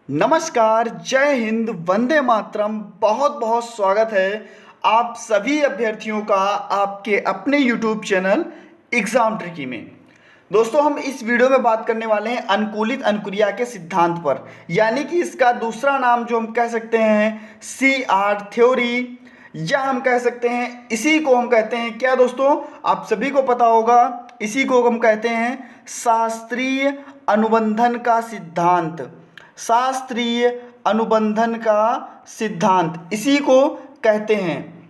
नमस्कार, जय हिंद, वंदे मातरम। बहुत बहुत स्वागत है आप सभी अभ्यर्थियों का आपके अपने YouTube चैनल एग्जाम ट्रिकी में। दोस्तों, हम इस वीडियो में बात करने वाले हैं अनुकूलित अनुक्रिया के सिद्धांत पर, यानी कि इसका दूसरा नाम जो हम कह सकते हैं CR थ्योरी, या हम कह सकते हैं इसी को हम कहते हैं क्या दोस्तों, आप सभी को पता होगा, इसी को हम कहते हैं शास्त्रीय अनुबंधन का सिद्धांत। शास्त्रीय अनुबंधन का सिद्धांत इसी को कहते हैं।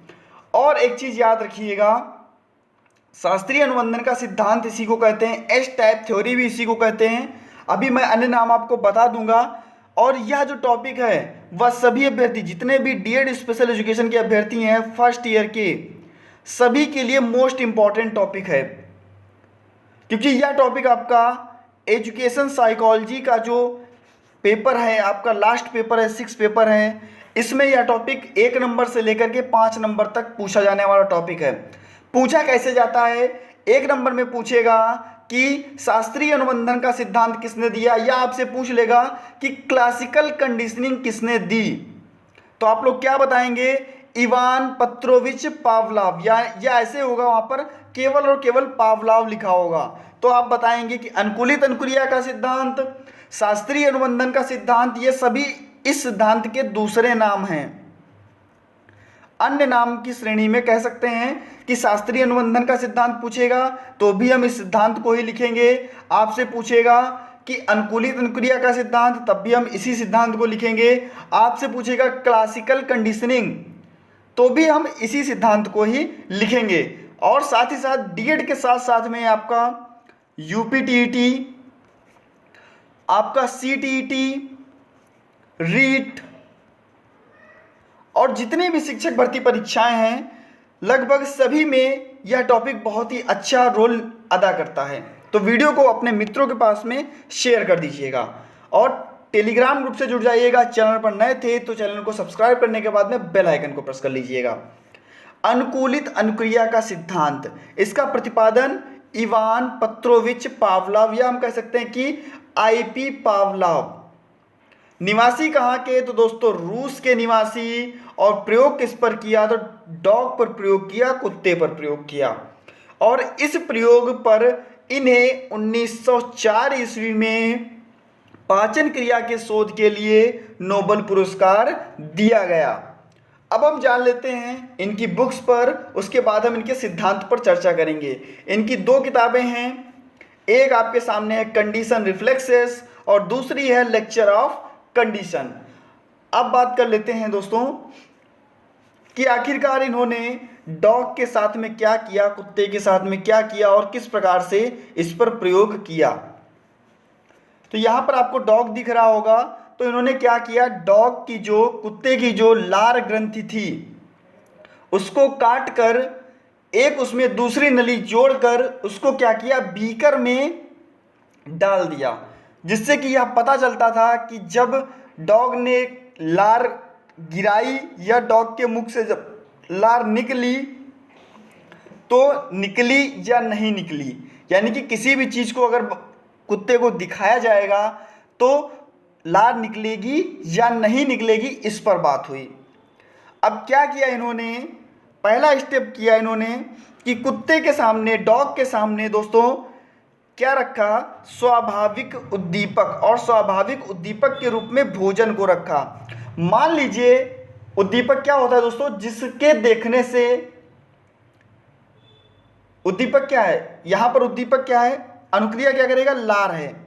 और एक चीज याद रखिएगा, शास्त्रीय अनुबंधन का सिद्धांत इसी को कहते हैं, एस टाइप थ्योरी भी इसी को कहते हैं। अभी मैं अन्य नाम आपको बता दूंगा। और यह जो टॉपिक है वह सभी अभ्यर्थी, जितने भी डीएड स्पेशल एजुकेशन के अभ्यर्थी हैं फर्स्ट ईयर के, सभी के लिए मोस्ट इंपॉर्टेंट टॉपिक है, क्योंकि यह टॉपिक आपका एजुकेशन साइकोलॉजी का जो पेपर है, आपका लास्ट पेपर है, 6 पेपर है, इसमें यह टॉपिक 1 नंबर से लेकर के 5 नंबर तक पूछा जाने वाला टॉपिक है। पूछा कैसे जाता है, 1 नंबर में पूछेगा कि शास्त्रीय अनुबंधन का सिद्धांत किसने दिया, या आपसे पूछ लेगा कि क्लासिकल कंडीशनिंग किसने दी। तो आप लोग क्या बताएंगे, इवान पेट्रोविच पावलोव, या ऐसे होगा, वहां पर केवल और केवल पावलोव लिखा होगा। तो आप बताएंगे कि अनुकूलित अनुक्रिया का सिद्धांत, शास्त्रीय अनुबंधन का सिद्धांत, ये सभी इस सिद्धांत के दूसरे नाम हैं। अन्य नाम की श्रेणी में कह सकते हैं कि शास्त्रीय अनुबंधन का सिद्धांत पूछेगा तो भी हम इस सिद्धांत को ही लिखेंगे। आपसे पूछेगा कि अनुकूलित अनुक्रिया का सिद्धांत, तब भी हम इसी सिद्धांत को लिखेंगे। आपसे पूछेगा क्लासिकल कंडीशनिंग, तो भी हम इसी सिद्धांत को ही लिखेंगे। और साथ ही साथ डीएड के साथ साथ में आपका यूपीटीईटी, आपका सीटीईटी, रीट और जितने भी शिक्षक भर्ती परीक्षाएं हैं, लगभग सभी में यह टॉपिक बहुत ही अच्छा रोल अदा करता है। तो वीडियो को अपने मित्रों के पास में शेयर कर दीजिएगा और टेलीग्राम ग्रुप से जुड़ जाइएगा। चैनल पर नए थे तो चैनल को सब्सक्राइब करने के बाद में बेल आइकन को प्रेस कर लीजिएगा। अनुकूलित अनुक्रिया का सिद्धांत, इसका प्रतिपादन इवान पेट्रोविच पावलोव, या हम कह सकते हैं कि आईपी पावलोव। निवासी कहाँ के, तो दोस्तों रूस के निवासी। और प्रयोग किस पर किया, तो डॉग पर प्रयोग किया, कुत्ते पर प्रयोग किया। और इस प्रयोग पर इन्हें 1904 ईस्वी में पाचन क्रिया के शोध के लिए नोबेल पुरस्कार दिया गया। अब हम जान लेते हैं इनकी बुक्स पर, उसके बाद हम इनके सिद्धांत पर चर्चा करेंगे। इनकी 2 किताबें हैं, एक आपके सामने है कंडीशन रिफ्लेक्सेस और दूसरी है लेक्चर ऑफ कंडीशन। अब बात कर लेते हैं दोस्तों कि आखिरकार इन्होंने डॉग के साथ में क्या किया, कुत्ते के साथ में क्या किया और किस प्रकार से इस पर प्रयोग किया। तो यहां पर आपको डॉग दिख रहा होगा, तो इन्होंने क्या किया, डॉग की जो, कुत्ते की जो लार ग्रंथि थी उसको काट कर एक उसमें दूसरी नली जोड़कर उसको क्या किया, बीकर में डाल दिया, जिससे कि यह पता चलता था कि जब डॉग ने लार गिराई या डॉग के मुख से जब लार निकली तो निकली या नहीं निकली, यानी कि किसी भी चीज को अगर कुत्ते को दिखाया जाएगा तो लार निकलेगी या नहीं निकलेगी, इस पर बात हुई। अब क्या किया इन्होंने, पहला स्टेप किया इन्होंने कि कुत्ते के सामने, डॉग के सामने दोस्तों क्या रखा, स्वाभाविक उद्दीपक, और स्वाभाविक उद्दीपक के रूप में भोजन को रखा। मान लीजिए उद्दीपक क्या होता है दोस्तों, जिसके देखने से, उद्दीपक क्या है, यहां पर उद्दीपक क्या है, अनुक्रिया क्या करेगा, लार है,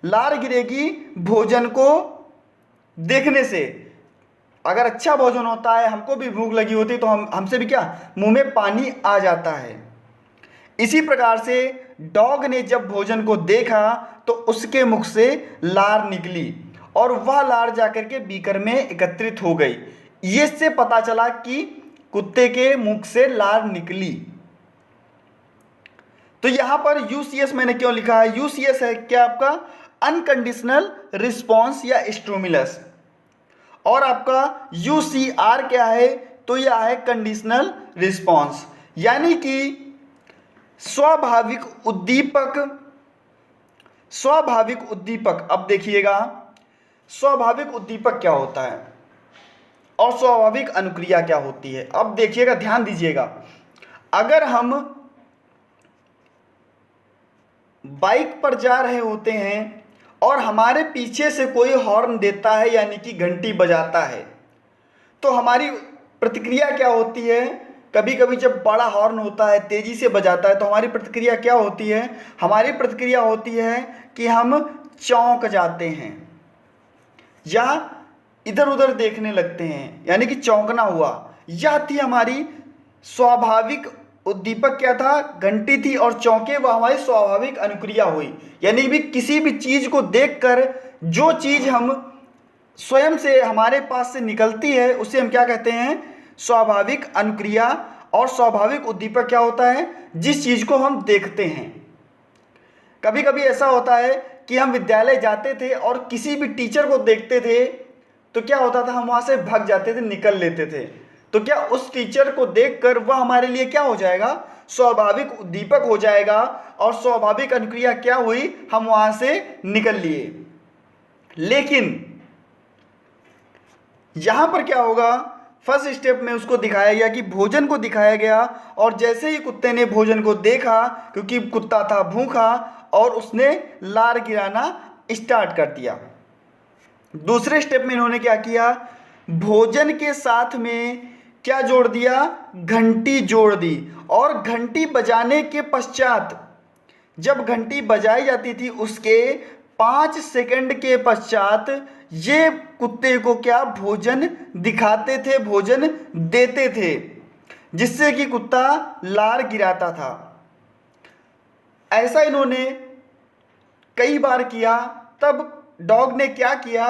लार गिरेगी भोजन को देखने से। अगर अच्छा भोजन होता है, हमको भी भूख लगी होती तो हमसे भी क्या, मुंह में पानी आ जाता है। इसी प्रकार से डॉग ने जब भोजन को देखा तो उसके मुख से लार निकली और वह लार जाकर के बीकर में एकत्रित हो गई। ये से पता चला कि कुत्ते के मुख से लार निकली। तो यहां पर यूसीएस मैंने क्यों लिखा है, यूसीएस है क्या, आपका अनकंडीशनल रिस्पॉन्स या स्टिमुलस। और आपका यूसीआर क्या है, तो यह है कंडीशनल रिस्पॉन्स, यानी कि स्वाभाविक उद्दीपक। स्वाभाविक उद्दीपक, अब देखिएगा स्वाभाविक उद्दीपक क्या होता है और स्वाभाविक अनुक्रिया क्या होती है। अब देखिएगा, ध्यान दीजिएगा, अगर हम बाइक पर जा रहे होते हैं और हमारे पीछे से कोई हॉर्न देता है यानी कि घंटी बजाता है, तो हमारी प्रतिक्रिया क्या होती है। कभी कभी जब बड़ा हॉर्न होता है, तेज़ी से बजाता है, तो हमारी प्रतिक्रिया क्या होती है। हमारी प्रतिक्रिया होती है कि हम चौंक जाते हैं या इधर उधर देखने लगते हैं, यानी कि चौंकना हुआ। यह थी हमारी स्वाभाविक उद्दीपक, क्या था, घंटी थी, और चौंके वह हमारी स्वाभाविक अनुक्रिया हुई। यानी भी किसी भी चीज़ को देखकर जो चीज़ हम स्वयं से हमारे पास से निकलती है उसे हम क्या कहते हैं, स्वाभाविक अनुक्रिया। और स्वाभाविक उद्दीपक क्या होता है, जिस चीज़ को हम देखते हैं। कभी कभी ऐसा होता है कि हम विद्यालय जाते थे और किसी भी टीचर को देखते थे तो क्या होता था, हम वहाँ से भाग जाते थे, निकल लेते थे। तो क्या उस टीचर को देखकर वह हमारे लिए क्या हो जाएगा, स्वाभाविक उद्दीपक हो जाएगा। और स्वाभाविक अनुक्रिया क्या हुई, हम वहाँ से निकल लिए। लेकिन यहाँ पर क्या होगा, फर्स्ट स्टेप में उसको दिखाया गया कि भोजन को दिखाया गया, और जैसे ही कुत्ते ने भोजन को देखा, क्योंकि कुत्ता था भूखा, और उसने लार गिराना स्टार्ट कर दिया। दूसरे स्टेप में इन्होंने क्या किया, भोजन के साथ में क्या जोड़ दिया, घंटी जोड़ दी। और घंटी बजाने के पश्चात, जब घंटी बजाई जाती थी उसके 5 सेकंड के पश्चात ये कुत्ते को क्या, भोजन दिखाते थे, भोजन देते थे, जिससे कि कुत्ता लार गिराता था। ऐसा इन्होंने कई बार किया। तब डॉग ने क्या किया,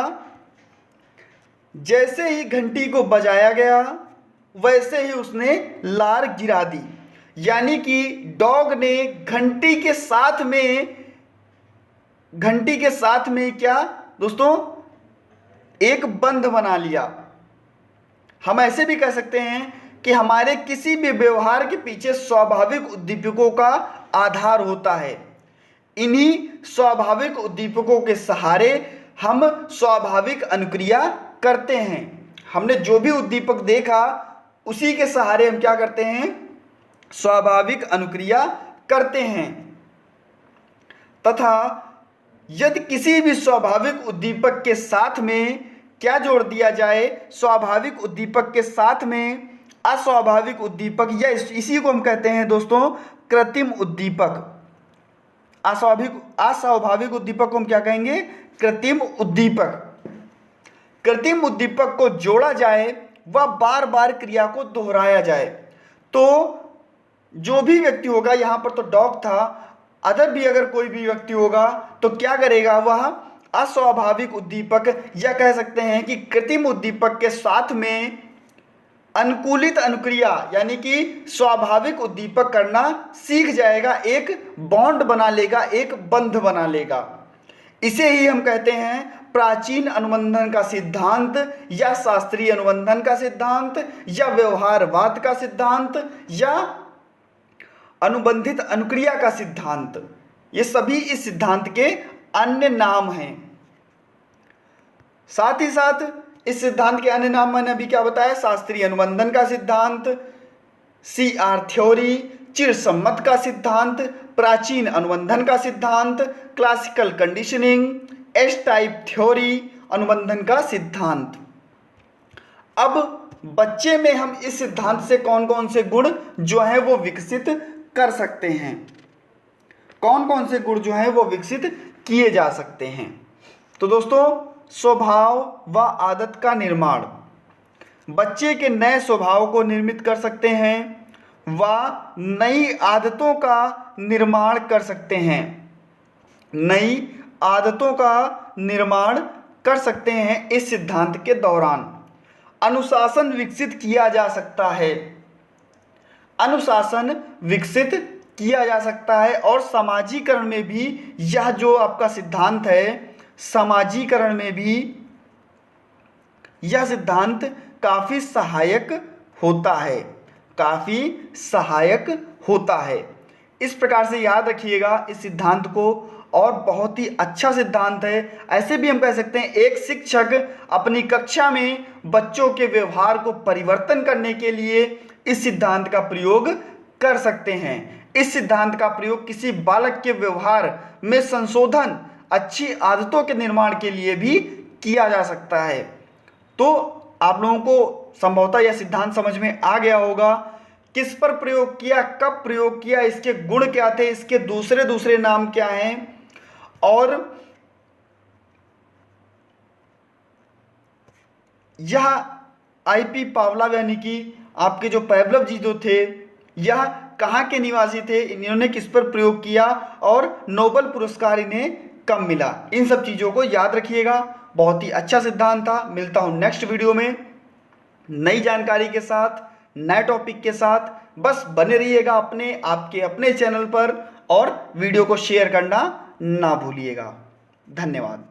जैसे ही घंटी को बजाया गया वैसे ही उसने लार गिरा दी। यानी कि डॉग ने घंटी के साथ में क्या दोस्तों, एक बंध बना लिया। हम ऐसे भी कह सकते हैं कि हमारे किसी भी व्यवहार के पीछे स्वाभाविक उद्दीपकों का आधार होता है। इन्हीं स्वाभाविक उद्दीपकों के सहारे हम स्वाभाविक अनुक्रिया करते हैं। हमने जो भी उद्दीपक देखा उसी के सहारे हम क्या करते हैं, स्वाभाविक अनुक्रिया करते हैं। तथा यदि किसी भी स्वाभाविक उद्दीपक के साथ में क्या जोड़ दिया जाए, स्वाभाविक उद्दीपक के साथ में अस्वाभाविक उद्दीपक, या इसी को हम कहते हैं दोस्तों कृत्रिम उद्दीपक। अस्वाभाविक उद्दीपक को हम क्या कहेंगे, कृत्रिम उद्दीपक। कृत्रिम उद्दीपक को जोड़ा जाए, वह बार बार क्रिया को दोहराया जाए, तो जो भी व्यक्ति होगा, यहाँ पर तो डॉग था, अदर भी अगर कोई भी व्यक्ति होगा तो क्या करेगा, वह अस्वाभाविक उद्दीपक, या कह सकते हैं कि कृत्रिम उद्दीपक के साथ में अनुकूलित अनुक्रिया यानी कि स्वाभाविक उद्दीपक करना सीख जाएगा, एक बॉन्ड बना लेगा, एक बंध बना लेगा। इसे ही हम कहते हैं प्राचीन अनुबंधन का सिद्धांत, या शास्त्रीय अनुबंधन का सिद्धांत, या व्यवहारवाद का सिद्धांत, या अनुबंधित अनुक्रिया का सिद्धांत। ये सभी इस सिद्धांत के अन्य नाम हैं। साथ ही साथ इस सिद्धांत के अन्य नाम मैंने अभी क्या बताया, शास्त्रीय अनुबंधन का सिद्धांत, CR थ्योरी, चिरसम्मत का सिद्धांत, प्राचीन अनुबंधन का सिद्धांत, classical conditioning, S type theory, अनुबंधन का सिद्धांत। अब बच्चे में हम इस सिद्धांत से कौन कौन से गुण जो हैं वो विकसित कर सकते हैं, कौन कौन से गुण जो हैं वो विकसित किए जा सकते हैं। तो दोस्तों, स्वभाव व आदत का निर्माण, बच्चे के नए स्वभाव को निर्मित कर सकते हैं व नई आदतों का निर्माण कर सकते हैं, नई आदतों का निर्माण कर सकते हैं। इस सिद्धांत के दौरान अनुशासन विकसित किया जा सकता है, अनुशासन विकसित किया जा सकता है। और समाजीकरण में भी यह जो आपका सिद्धांत है, समाजीकरण में भी यह सिद्धांत काफ़ी सहायक होता है, काफ़ी सहायक होता है। इस प्रकार से याद रखिएगा इस सिद्धांत को, और बहुत ही अच्छा सिद्धांत है। ऐसे भी हम कह सकते हैं एक शिक्षक अपनी कक्षा में बच्चों के व्यवहार को परिवर्तन करने के लिए इस सिद्धांत का प्रयोग कर सकते हैं। इस सिद्धांत का प्रयोग किसी बालक के व्यवहार में संशोधन, अच्छी आदतों के निर्माण के लिए भी किया जा सकता है। तो आप लोगों को संभवतः यह सिद्धांत समझ में आ गया होगा। किस पर प्रयोग किया, कब प्रयोग किया, इसके गुण क्या थे, इसके दूसरे दूसरे नाम क्या हैं, और यह आईपी पावलोव यानी कि आपके जो पावलोव जी जो थे, यह कहाँ के निवासी थे, इन्होंने किस पर प्रयोग किया और नोबेल पुरस्कार इन्हें कब मिला। इन सब चीज़ों को याद रखिएगा। बहुत ही अच्छा सिद्धांत था। मिलता हूँ नेक्स्ट वीडियो में नई जानकारी के साथ, नए टॉपिक के साथ। बस बने रहिएगा आपके अपने चैनल पर और वीडियो को शेयर करना ना भूलिएगा। धन्यवाद।